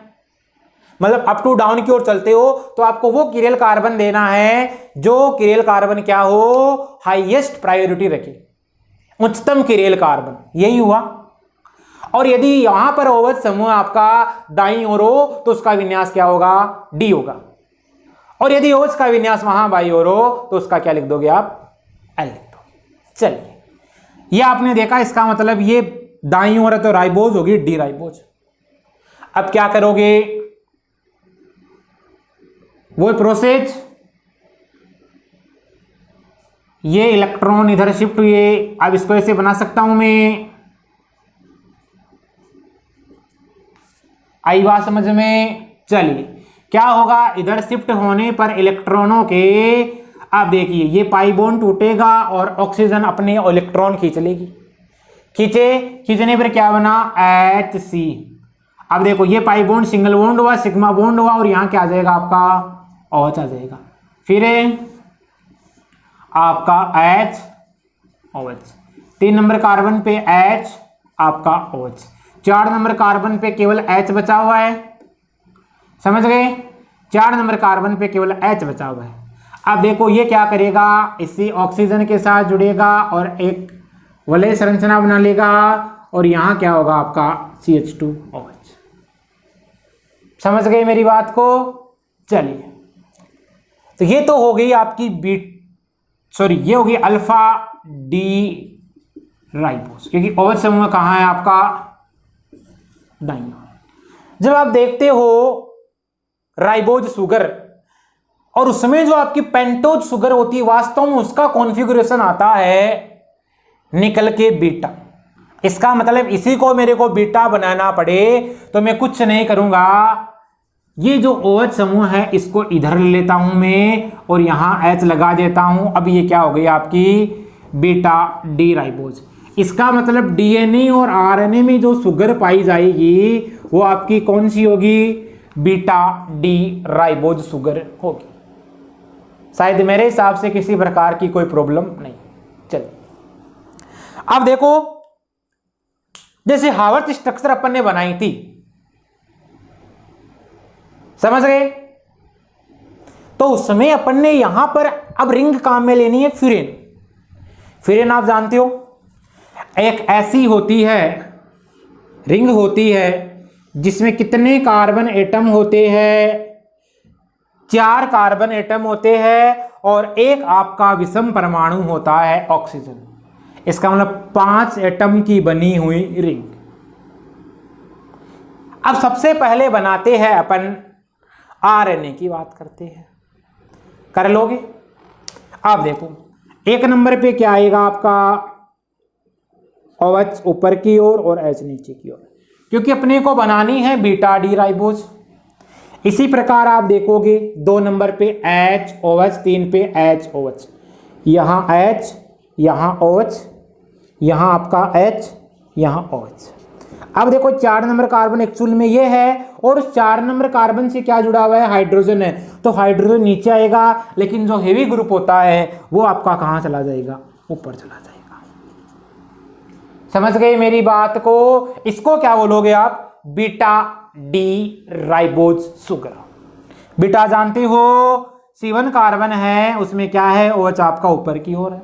मतलब अप टू डाउन की ओर चलते हो तो आपको वो किरेल कार्बन देना है जो किरेल कार्बन क्या हो, हाईएस्ट प्रायोरिटी रखे, उच्चतम किरेल कार्बन, यही हुआ। और यदि यहां पर OH समूह आपका दाईं ओर हो तो उसका विन्यास क्या होगा, डी होगा। और यदि OH का विन्यास वहां बाईं ओर हो तो उसका क्या लिख दोगे आप, एल लिख दो। चलिए, ये आपने देखा, इसका मतलब ये दाईं ओर है तो राइबोज होगी डी राइबोज। अब क्या करोगे, वो प्रोसेस, ये इलेक्ट्रॉन इधर शिफ्ट हुए। अब इसको ऐसे बना सकता हूं मैं, आई बात समझ में? चलिए, क्या होगा, इधर शिफ्ट होने पर इलेक्ट्रॉनों के, अब देखिए ये पाई बॉन्ड टूटेगा और ऑक्सीजन अपने इलेक्ट्रॉन खींच लेगी। खींचने पर क्या बना, HC। अब देखो, ये पाई बॉन्ड सिंगल बॉन्ड हुआ, सिग्मा बॉन्ड हुआ और यहां क्या आ जाएगा आपका, OH आ जाएगा। फिर आपका H OH, 3 नंबर कार्बन पे H आपका OH, 4 नंबर कार्बन पे केवल H बचा हुआ है। समझ गए? 4 नंबर कार्बन पे केवल H बचा हुआ है। अब देखो, ये क्या करेगा, इसी ऑक्सीजन के साथ जुड़ेगा और एक वलय संरचना बना लेगा और यहां क्या होगा आपका CH2OH। समझ गए मेरी बात को? चलिए, तो ये तो हो गई आपकी ये हो गई अल्फा डी राइबोज, क्योंकि OH समूह कहां है आपका, दाईं। जब आप देखते हो राइबोज शुगर और उसमें जो आपकी पेंटोज शुगर होती है, वास्तव में उसका कॉन्फ़िगरेशन आता है निकल के बीटा। इसका मतलब इसी को मेरे को बीटा बनाना पड़े तो मैं कुछ नहीं करूंगा, ये जो OH समूह है इसको इधर ले लेता हूं मैं और यहां H लगा देता हूं। अब ये क्या हो गई आपकी बीटा डी राइबोज। इसका मतलब DNA और RNA में जो शुगर पाई जाएगी वो आपकी कौन सी होगी, बीटा डी राइबोज शुगर होगी। शायद मेरे हिसाब से किसी प्रकार की कोई प्रॉब्लम नहीं। चलिए, अब देखो, जैसे हार्वर्ड स्ट्रक्चर अपन ने बनाई थी, समझ गए? तो उसमें अपन ने यहां पर अब रिंग काम में लेनी है फ्यूरेन। फ्यूरेन आप जानते हो, एक ऐसी होती है रिंग होती है जिसमें कितने कार्बन एटम होते हैं, 4 कार्बन एटम होते हैं और एक आपका विषम परमाणु होता है ऑक्सीजन। इसका मतलब 5 एटम की बनी हुई रिंग। अब सबसे पहले बनाते हैं अपन RNA की बात करते हैं, कर लोगे? अब देखो, 1 नंबर पे क्या आएगा आपका OH ऊपर की ओर और H नीचे की ओर, क्योंकि अपने को बनानी है बीटा डी राइबोज। इसी प्रकार आप देखोगे 2 नंबर पे H OH, 3 पे H OH, यहाँ H, यहाँ OH, यहाँ आपका H, यहाँ OH। अब देखो 4 नंबर कार्बन एक्चुअल में ये है और उस 4 नंबर कार्बन से क्या जुड़ा हुआ है, हाइड्रोजन है, तो हाइड्रोजन नीचे आएगा, लेकिन जो हेवी ग्रुप होता है वो आपका कहाँ चला जाएगा, ऊपर चला जाएगा। समझ गए मेरी बात को? इसको क्या बोलोगे आप, beta D ribose sugar. Beta जानते हो C1 कार्बन है, उसमें क्या है, OH आपका ऊपर की ओर है,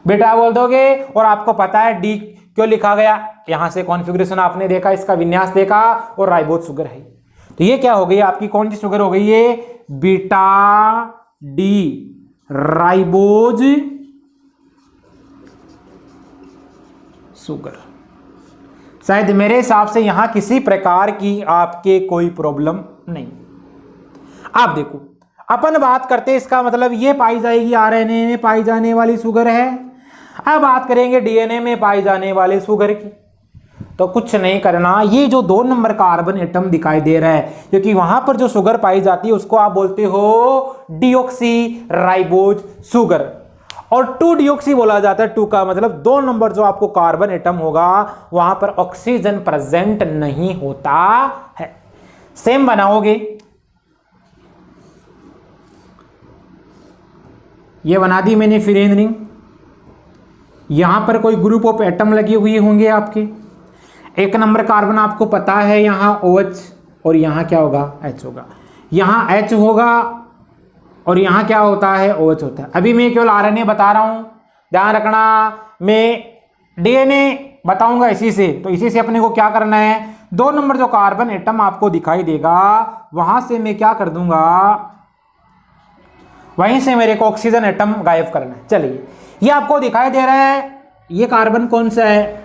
बेटा बोल दोगे। और आपको पता है डी क्यों लिखा गया, यहां से कॉन्फ़िगरेशन आपने देखा, इसका विन्यास देखा, और राइबोज शुगर है। तो ये क्या हो गई आपकी, कौन सी शुगर हो गई, ये बीटा डी राइबोज शुगर। शायद मेरे हिसाब से यहां किसी प्रकार की आपके कोई प्रॉब्लम नहीं। आप देखो, अपन बात करते हैं, इसका मतलब ये पाई जाएगी आरएनए में पाई जाने वाली शुगर है। अब बात करेंगे डीएनए में पाई जाने वाले शुगर की, तो कुछ नहीं करना, ये जो 2 नंबर कार्बन एटम दिखाई दे रहा है, क्योंकि वहां पर जो शुगर पाई जाती है उसको आप बोलते हो डीऑक्सी राइबोज शुगर, और 2-डिऑक्सी बोला जाता है। 2 का मतलब 2 नंबर जो आपको कार्बन एटम होगा वहां पर ऑक्सीजन प्रेजेंट नहीं होता है। सेम बनाओगे, ये बना दी मैंने फ्यूरेन रिंग, यहां पर कोई ग्रुप ऑफ एटम लगे हुए होंगे आपके। 1 नंबर कार्बन आपको पता है यहां OH, और यहां क्या होगा, H होगा, यहां H होगा और यहां क्या होता है, OH होता है। अभी मैं केवल RNA बता रहा हूं, ध्यान रखना, मैं DNA बताऊंगा इसी से। तो इसी से अपने को क्या करना है, 2 नंबर जो कार्बन एटम आपको दिखाई देगा वहां से मैं क्या कर दूंगा, वहीं से मेरे को ऑक्सीजन एटम गायब करना है। चलिए, ये आपको दिखाई दे रहा है, ये कार्बन कौन सा है,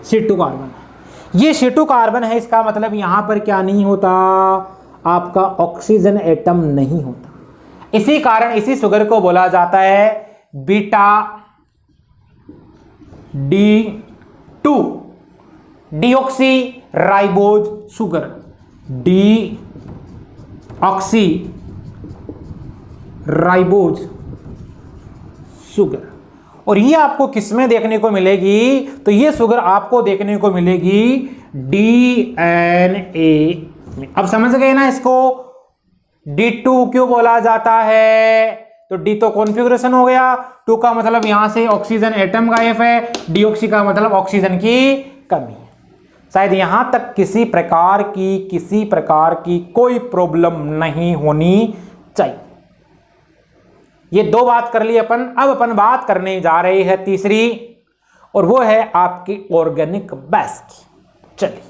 C2 कार्बन। ये C2 कार्बन है, इसका मतलब यहां पर क्या नहीं होता, आपका ऑक्सीजन एटम नहीं होता। इसी कारण इसी शुगर को बोला जाता है beta D2 deoxy ribose sugar, deoxy ribose sugar. और ये आपको किस में देखने को मिलेगी, तो ये शुगर आपको देखने को मिलेगी डीएनए में। अब समझ गए ना इसको, D2 क्यों बोला जाता है, तो D तो कॉन्फ़िगरेशन हो गया, 2 का मतलब यहां से ऑक्सीजन एटम गायब है, डीऑक्सी का मतलब ऑक्सीजन की कमी है। शायद यहां तक किसी प्रकार की कोई प्रॉब्लम नहीं होनी चाहिए। ये 2 बात कर ली अपन। अब अपन बात करने जा रहे हैं तीसरी, और वो है आपकी ऑर्गेनिक बेस की। चलिए,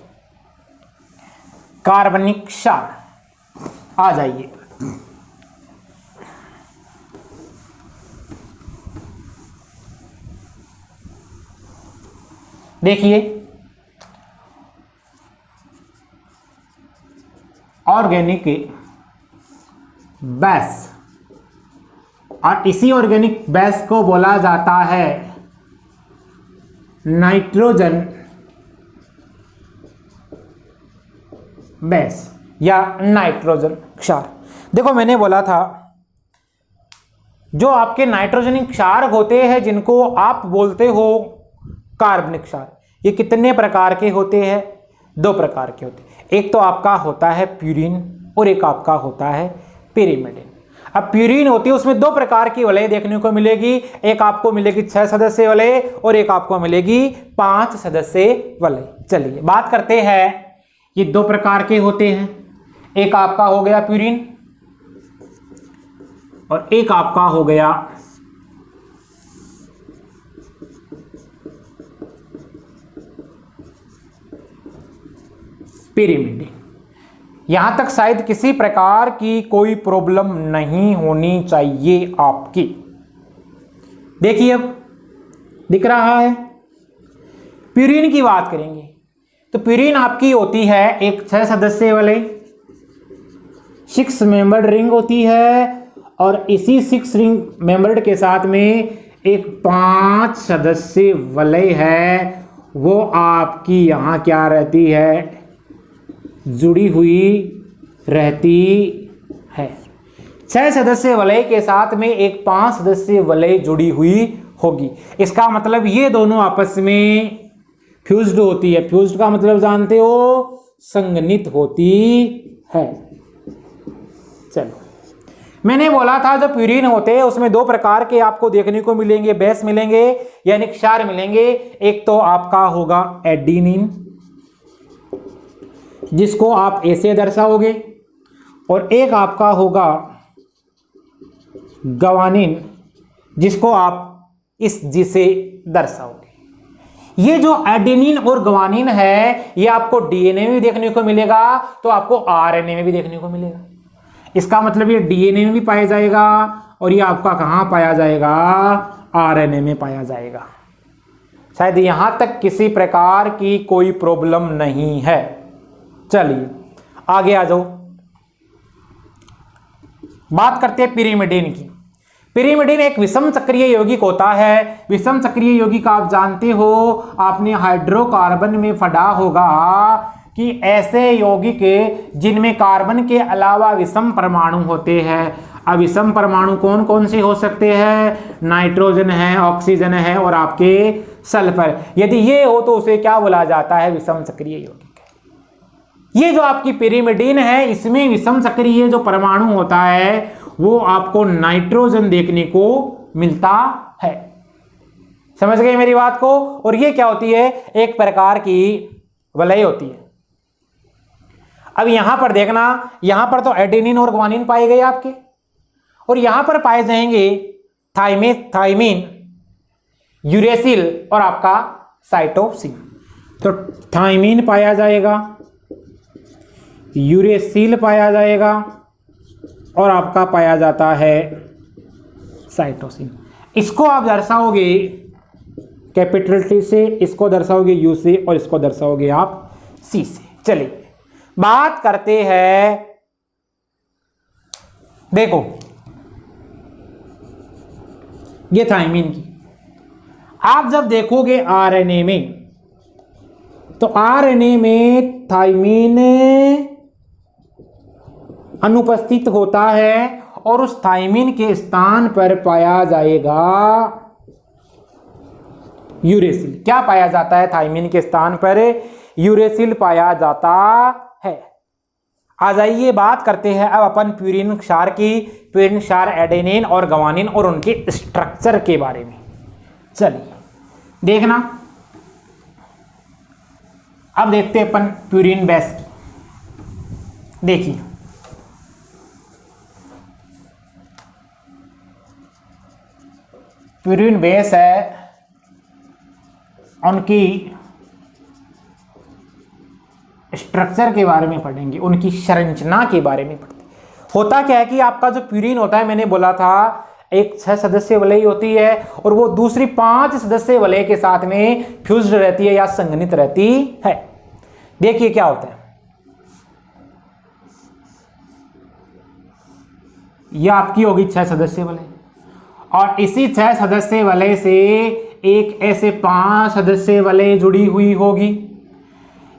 कार्बनिक क्षार आ जाइए। देखिए, ऑर्गेनिक बेस, और इसी ऑर्गेनिक बेस को बोला जाता है नाइट्रोजन बेस या नाइट्रोजन क्षार। देखो, मैंने बोला था जो आपके नाइट्रोजनिक क्षार होते हैं जिनको आप बोलते हो कार्बनिक क्षार, ये कितने प्रकार के होते हैं, 2 प्रकार के होते हैं। एक तो आपका होता है प्यूरिन और एक आपका होता है पिरिमिडिन। अब प्यूरिन होती है, उसमें 2 प्रकार की वलय देखने को मिलेगी, एक आपको मिलेगी 6 सदस्य वलय और एक आपको मिलेगी 5 सदस्य वलय। चलिए बात करते हैं, ये 2 प्रकार के होते हैं, एक आपका हो गया प्यूरिन और एक आपका हो गया पिरिमिडिन। यहां तक शायद किसी प्रकार की कोई प्रॉब्लम नहीं होनी चाहिए आपकी। देखिए, अब दिख रहा है, प्यूरिन की बात करेंगे तो प्यूरिन आपकी होती है एक 6 सदस्य वाले 6 मेंबर्ड रिंग होती है, और इसी 6 रिंग मेंबर्ड के साथ में एक 5 सदस्य वलय है, वो आपकी यहां क्या रहती है, जुड़ी हुई रहती है। 6 सदस्य वलय के साथ में एक 5 सदस्य वलय जुड़ी हुई होगी। इसका मतलब ये दोनों आपस में फ्यूज्ड होती है। फ्यूज्ड का मतलब जानते हो, संघनित होती है। चलो, मैंने बोला था जो प्यूरिन होते हैं उसमें दो प्रकार के आपको देखने को मिलेंगे, बेस मिलेंगे यानी क्षार मिलेंगे। एक तो आपका होगा एडिनिन, जिसको आप ऐसे दर्शाओगे, और एक आपका होगा ग्वानिन, जिसको आप इस जी से दर्शाओगे। ये जो एडेनिन और ग्वानिन है ये आपको डीएनए में भी देखने को मिलेगा, तो आपको आरएनए में भी देखने को मिलेगा। इसका मतलब ये डीएनए में भी पाया जाएगा और ये आपका कहाँ पाया जाएगा, आरएनए में पाया जाएगा। शायद यहां तक किसी प्रकार की कोई प्रॉब्लम नहीं है। चलिए आगे आ जाओ, बात करते हैं पिरिमिडिन की। पिरिमिडिन एक विषम चक्रीय यौगिक होता है। विषम चक्रीय यौगिक आप जानते हो, आपने हाइड्रोकार्बन में पढ़ा होगा कि ऐसे यौगिक जिनमें कार्बन के अलावा विषम परमाणु होते हैं। अब विषम परमाणु कौन कौन से हो सकते हैं, नाइट्रोजन है, ऑक्सीजन है और आपके सल्फर। यदि ये हो तो उसे क्या बोला जाता है, विषम चक्रीय यौगिक। ये जो आपकी पिरिमिडिन है इसमें विषम चक्रीय जो परमाणु होता है वो आपको नाइट्रोजन देखने को मिलता है। समझ गए मेरी बात को। और ये क्या होती है, एक प्रकार की वलय होती है। अब यहां पर देखना, यहां पर तो एडेनिन और ग्वानिन पाए गए आपके, और यहां पर पाए जाएंगे थाइमिन, यूरेसिल और आपका साइटोसिन। तो थाइमिन पाया जाएगा, यूरेसिल पाया जाएगा और आपका पाया जाता है साइटोसिन। इसको आप दर्शाओगे कैपिटल टी से, इसको दर्शाओगे यू से और इसको दर्शाओगे आप सी से। चलिए बात करते हैं, देखो ये थाइमिन की। आप जब देखोगे आरएनए में, तो आरएनए में थाइमिन अनुपस्थित होता है और उस थाइमिन के स्थान पर पाया जाएगा यूरेसिल। क्या पाया जाता है थाइमिन के स्थान पर, यूरेसिल पाया जाता है। आ जाइए बात करते हैं अब अपन प्यूरिन क्षार की। प्यूरिन क्षार एडेनिन और ग्वानिन और उनके स्ट्रक्चर के बारे में। चलिए देखना, अब देखते हैं अपन प्यूरिन बेस की। देखिए प्यूरिन बेस है, उनकी स्ट्रक्चर के बारे में पढ़ेंगे, उनकी संरचना के बारे में पढ़ते। होता क्या है कि आपका जो प्यूरिन होता है, मैंने बोला था एक 6 सदस्यीय वलय होती है और वो दूसरी 5 सदस्यीय वलय के साथ में फ्यूज्ड रहती है या संघनित रहती है। देखिए क्या होता है, यह आपकी होगी 6 सदस्यीय वलय और इसी 6 सदस्यीय वलय से एक ऐसे 5 सदस्यीय वलय जुड़ी हुई होगी।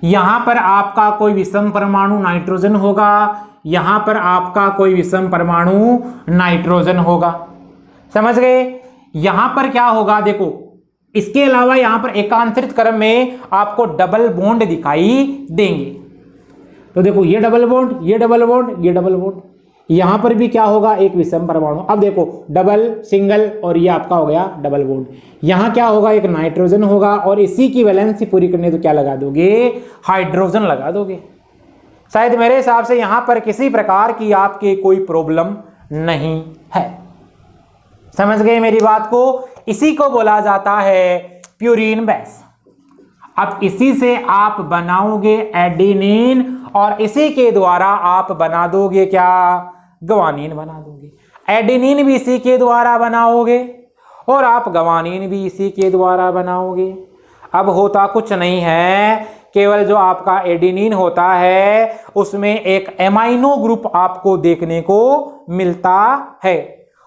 यहां पर आपका कोई विषम परमाणु नाइट्रोजन होगा, यहां पर आपका कोई विषम परमाणु नाइट्रोजन होगा। समझ गए। यहां पर क्या होगा, देखो इसके अलावा यहां पर एकांतरित क्रम में आपको डबल बॉन्ड दिखाई देंगे। तो देखो ये डबल बॉन्ड, ये डबल बॉन्ड, ये डबल बॉन्ड, यहां पर भी क्या होगा, एक विषम परमाणु। अब देखो डबल, सिंगल और ये आपका हो गया डबल बॉन्ड। यहां क्या होगा, एक नाइट्रोजन होगा और इसी की वैलेंसी पूरी करने तो क्या लगा दोगे, हाइड्रोजन लगा दोगे। शायद मेरे हिसाब से यहां पर किसी प्रकार की आपके कोई प्रॉब्लम नहीं है। समझ गए मेरी बात को। इसी को बोला जाता है प्यूरिन बेस। अब इसी से आप बनाओगे एडेनिन और इसी के द्वारा आप बना दोगे क्या, ग्वानिन बना दोगे। एडेनिन भी इसी के द्वारा बनाओगे और आप ग्वानिन भी इसी के द्वारा बनाओगे। अब होता कुछ नहीं है, केवल जो आपका एडेनिन होता है उसमें एक एमाइनो ग्रुप आपको देखने को मिलता है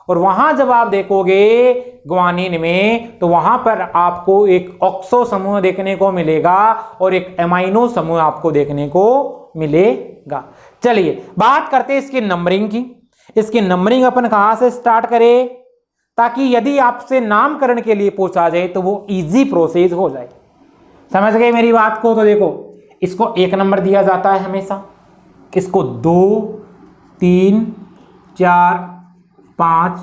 और वहां जब आप देखोगे ग्वानिन में तो वहां पर आपको एक ऑक्सो समूह देखने को मिलेगा और एक एमाइनो समूह आपको देखने को मिलेगा। चलिए बात करते हैं इसकी नंबरिंग की। इसकी नंबरिंग अपन कहां से स्टार्ट करें ताकि यदि आपसे नामकरण के लिए पूछा जाए तो वो इजी प्रोसेस हो जाए। समझ गए मेरी बात को? तो देखो इसको 1 नंबर दिया जाता है हमेशा, इसको 2 3 4 5,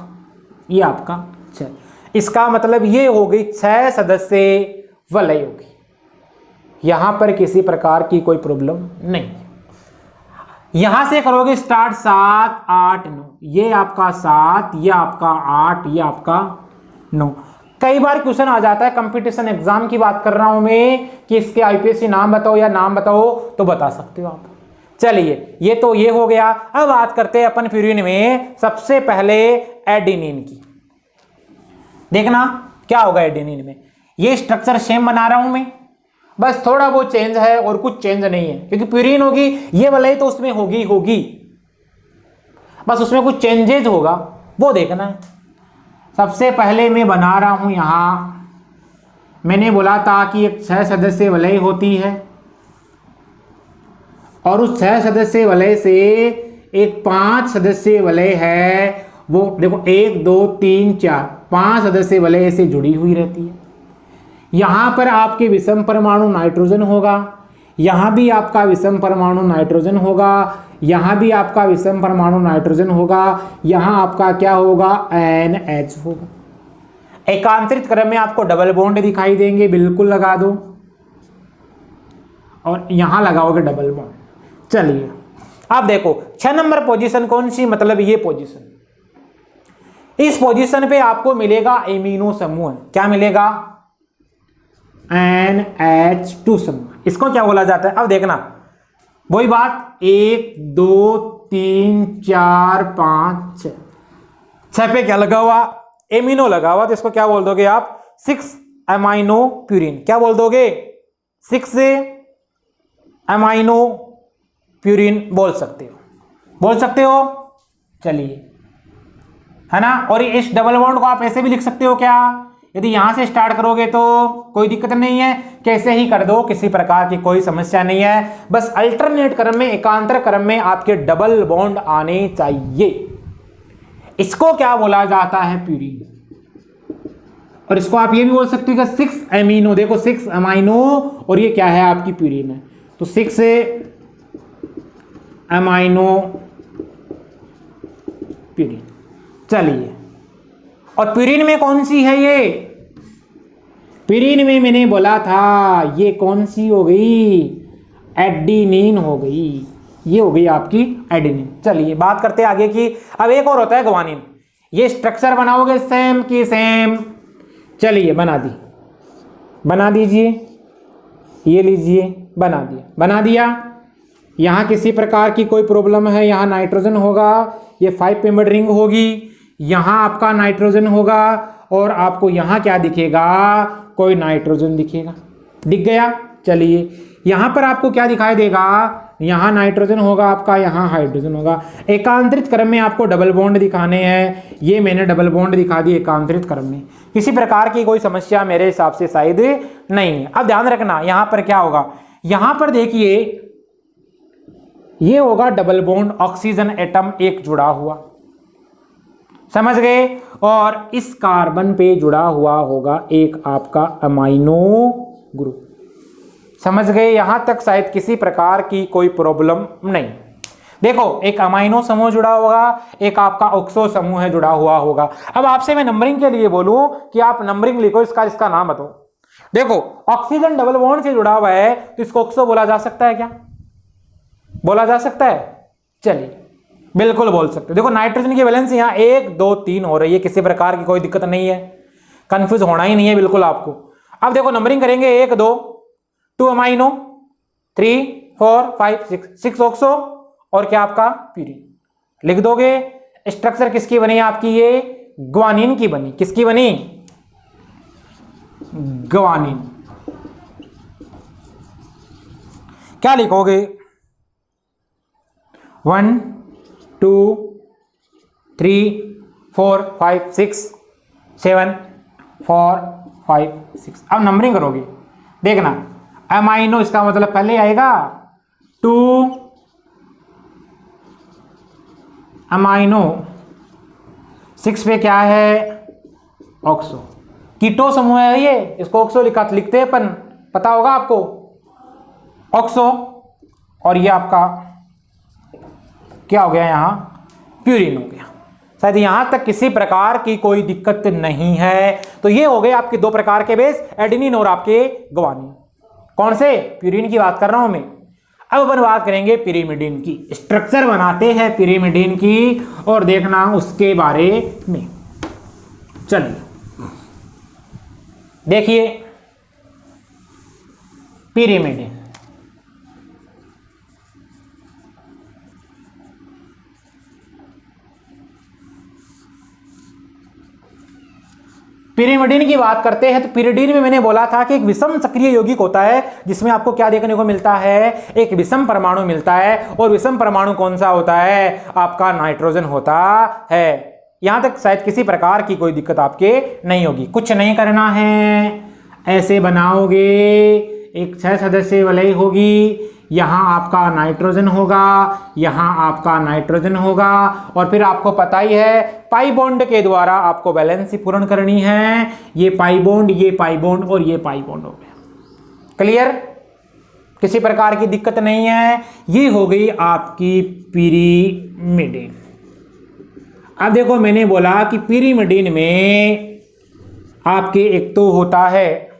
ये आपका 6। इसका मतलब ये हो गई 6 सदस्य वलय होगी। यहां पर किसी प्रकार की कोई प्रॉब्लम नहीं। यहां से करोगे स्टार्ट 7 8 9, ये आपका 7, ये आपका 8, ये आपका 9। कई बार क्वेश्चन आ जाता है, कंपटीशन एग्जाम की बात कर रहा हूं मैं, कि इसके आईपीएससी नाम बताओ या नाम बताओ, तो बता सकते हो आप। चलिए ये तो ये हो गया। अब बात करते हैं अपन प्यूरिन में सबसे पहले एडेनिन की। देखना क्या होगा एडेनिन में। ये स्ट्रक्चर सेम बना रहा हूं मैं, बस थोड़ा वो चेंज है और कुछ चेंज नहीं है, क्योंकि प्यूरिन होगी ये वाला तो उसमें होगी, बस उसमें कुछ चेंजेज होगा वो देखना है। सबसे पहले मैं बना रहा हूं यहां, मैंने बोला था कि एक 6 सदस्य वलय होती है और उस 6 सदस्य वलय से एक 5 सदस्य वलय है, वो देखो 1 2 3 4 5 सदस्य वलय से जुड़ी हुई रहती है। यहां पर आपके विषम परमाणु नाइट्रोजन होगा, यहां भी आपका विषम परमाणु नाइट्रोजन होगा, यहां भी आपका विषम परमाणु नाइट्रोजन होगा, यहां आपका क्या होगा NH होगा। एकांतरित क्रम में आपको डबल बॉन्ड दिखाई देंगे, बिल्कुल लगा दो, और यहां लगाओगे डबल बॉन्ड। चलिए अब देखो 6 नंबर पोजीशन कौन सी, मतलब ये पोजीशन। इस पोजीशन पे आपको मिलेगा एमिनो समूह। क्या मिलेगा? NH2 समूह। इसको क्या बोला जाता है? अब देखना वही बात, 1 2 3 4 5 6, 6 पे क्या लगा हुआ? एमिनो लगा हुआ, तो इसको क्या बोल दोगे आप? 6 अमाइनो प्यूरिन। क्या बोल दोगे? 6 अमाइनो प्यूरिन बोल सकते हो, चलिए, है ना। और इस डबल बॉन्ड को आप ऐसे भी लिख सकते हो क्या? यदि यहां से स्टार्ट करोगे तो कोई दिक्कत नहीं है, कैसे ही कर दो, किसी प्रकार की कोई समस्या नहीं है। बस अल्टरनेट क्रम में, एकांतर क्रम में आपके डबल बॉन्ड आने चाहिए। इसको क्या बोला जाता है? प्यूरिन। और इसको आप ये भी बोल सकते हो कि 6 अमीनो, देखो 6 अमाइनो, और ये क्या है? आपकी प्यूरिन है, तो 6 अमाइनो प्यूरिन। चलिए, और प्यूरिन में कौन सी है ये? प्यूरिन में मैंने बोला था ये कौन सी हो गई? एडेनिन हो गई। ये हो गई आपकी एडेनिन। चलिए बात करते हैं आगे की। अब एक और होता है ग्वानिन। ये स्ट्रक्चर बनाओगे सेम की सेम। चलिए बना दीजिए, ये लीजिए, बना दिया। यहां किसी प्रकार की कोई प्रॉब्लम है? यहां नाइट्रोजन होगा, ये 5 मेंबर्ड रिंग होगी, यहां आपका नाइट्रोजन होगा, और आपको यहां क्या दिखेगा? कोई नाइट्रोजन दिखेगा, दिख गया। चलिए यहां पर आपको क्या दिखाई देगा? यहां नाइट्रोजन होगा आपका, यहां हाइड्रोजन होगा। एकांतरित क्रम में आपको डबल बॉन्ड दिखाने हैं, ये मैंने डबल बॉन्ड दिखा दिए एकांतरित क्रम में। किसी प्रकार की कोई समस्या मेरे हिसाब से शायद नहीं है। अब ध्यान रखना यहां पर क्या होगा, यहां पर देखिए ये होगा डबल बॉन्ड, ऑक्सीजन एटम एक जुड़ा हुआ, समझ गए। और इस कार्बन पे जुड़ा हुआ होगा एक आपका अमाइनो ग्रुप, समझ गए। यहां तक शायद किसी प्रकार की कोई प्रॉब्लम नहीं। देखो एक अमाइनो समूह जुड़ा होगा, एक आपका ऑक्सो समूह है जुड़ा हुआ होगा। अब आपसे मैं नंबरिंग के लिए बोलूं कि आप नंबरिंग लिखो, इसका नाम बताओ। देखो ऑक्सीजन डबल बॉन्ड से जुड़ा हुआ है, तो इसको ऑक्सो बोला जा सकता है क्या? बोला जा सकता है? चलिए बिल्कुल बोल सकते हो। देखो नाइट्रोजन की वैलेंस यहाँ 1 2 3 हो रही है, किसी प्रकार की कोई दिक्कत नहीं है, कंफ्यूज होना ही नहीं है बिल्कुल आपको। अब देखो नंबरिंग करेंगे 1 2, 2 अमाइनो, 3 4 5 6 ऑक्सो, और क्या आपका प्यूरिन लिख दोगे। स्ट्रक्चर किसकी बनी आपकी? ये ग्वानिन की बनी। किसकी बनी? ग्वानिन। क्या लिखोगे? 1 2 3 4 5 6 7 4 5 6। अब नंबरिंग करोगे, देखना अमाइनो इसका मतलब पहले आएगा 2 अमाइनो, 6 पे क्या है? ऑक्सो। कीटो समूह है ये, इसको ऑक्सो लिखते हैं अपन, पता होगा आपको, ऑक्सो, और ये आपका क्या हो गया यहां, प्यूरिन हो गया। शायद यहां तक किसी प्रकार की कोई दिक्कत नहीं है। तो ये हो गए आपके दो प्रकार के बेस, एडेनिन और आपके ग्वानिन। कौन से, प्यूरिन की बात कर रहा हूं मैं। अब अपन बात करेंगे पिरिमिडिन की, स्ट्रक्चर बनाते हैं पिरिमिडिन की और देखना उसके बारे में। चलिए देखिए पिरिमिडिन। पिरिमिडिन की बात करते हैं तो पिरिमिडिन में मैंने बोला था कि एक विषम सक्रिय यौगिक होता है जिसमें आपको क्या देखने को मिलता है, एक विषम परमाणु मिलता है। और विषम परमाणु कौन सा होता है, आपका नाइट्रोजन होता है। यहां तक शायद किसी प्रकार की कोई दिक्कत आपके नहीं होगी। कुछ नहीं करना है, ऐसे बनाओगे, एक 6 सदस्यीय वलय होगी, यहां आपका नाइट्रोजन होगा, यहां आपका नाइट्रोजन होगा, और फिर आपको पता ही है पाई बॉन्ड के द्वारा आपको वैलेंसी पूर्ण करनी है। ये पाई बॉन्ड, ये पाई बॉन्ड और ये पाई बॉन्ड हो गया। क्लियर, किसी प्रकार की दिक्कत नहीं है। ये हो गई आपकी पिरिमिडिन। अब देखो मैंने बोला कि पिरिमिडिन में आपके एक तो होता है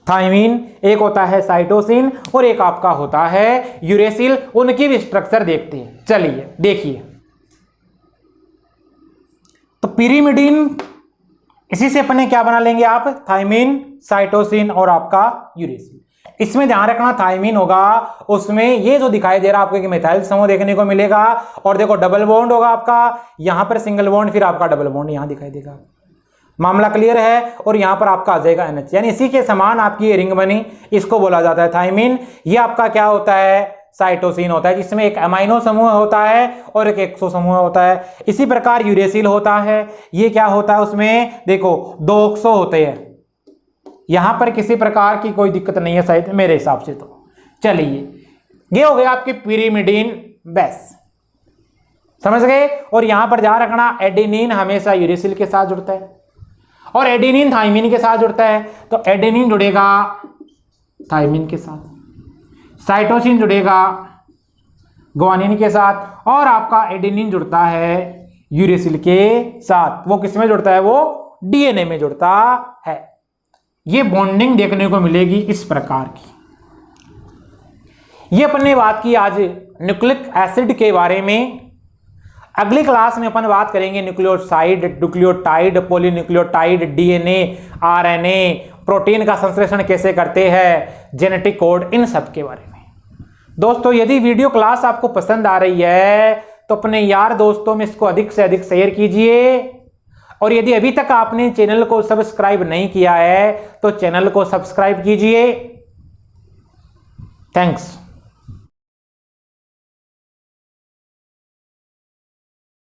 थायमीन, एक होता है साइटोसिन और एक आपका होता है यूरेसिल। उनकी भी स्ट्रक्चर देखते हैं। चलिए देखिए, तो पिरिमिडिन इसी से अपने क्या बना लेंगे आप, थायमीन, साइटोसिन और आपका यूरेसिल। इसमें ध्यान रखना थायमीन होगा, उसमें ये जो दिखाई दे रहा है आपको एक मिथाइल समूह देखने को मिलेगा, और देखो डबल बॉन्ड होगा आपका, यहां पर सिंगल बॉन्ड, फिर आपका डबल बॉन्ड यहां दिखाई देगा। मामला क्लियर है। और यहां पर आपका आ जाएगा NH, यानी इसी के समान आपकी ये रिंग बनी, इसको बोला जाता है थायमीन। ये आपका क्या होता है, साइटोसिन होता है, जिसमें एक अमाइनो समूह होता है और एक एक्सो समूह होता है। इसी प्रकार यूरेसिल होता है, ये क्या होता है, उसमें देखो 2 ऑक्सो होते हैं। यहां पर किसी प्रकार की कोई दिक्कत नहीं है शायद मेरे हिसाब से। तो चलिए ये हो गया आपके पिरिमिडिन बेस, समझ गए। और यहां पर ध्यान रखना एडेनिन हमेशा यूरेसिल के साथ जुड़ता है और एडेनिन थायमीन के साथ जुड़ता है। तो एडेनिन जुड़ेगा थायमीन के साथ, साइटोसिन जुड़ेगा ग्वानिन के साथ, और आपका एडेनिन जुड़ता है यूरेसिल के साथ। वो किस में जुड़ता है, वो डीएनए में जुड़ता है। ये बॉन्डिंग देखने को मिलेगी इस प्रकार की। ये अपन ने बात की आज न्यूक्लिक एसिड के बारे में। अगली क्लास में अपन बात करेंगे nucleoside, nucleotide, polynucleotide, DNA, RNA, protein का संश्लेषण कैसे करते हैं, जेनेटिक कोड, इन सब के बारे में। दोस्तों यदि वीडियो क्लास आपको पसंद आ रही है तो अपने यार दोस्तों में इसको अधिक से अधिक शेयर कीजिए, और यदि अभी तक आपने चैनल को सब्सक्राइब नहीं किया है तो चैनल को सब्सक्राइब कीजिए। थैंक्स।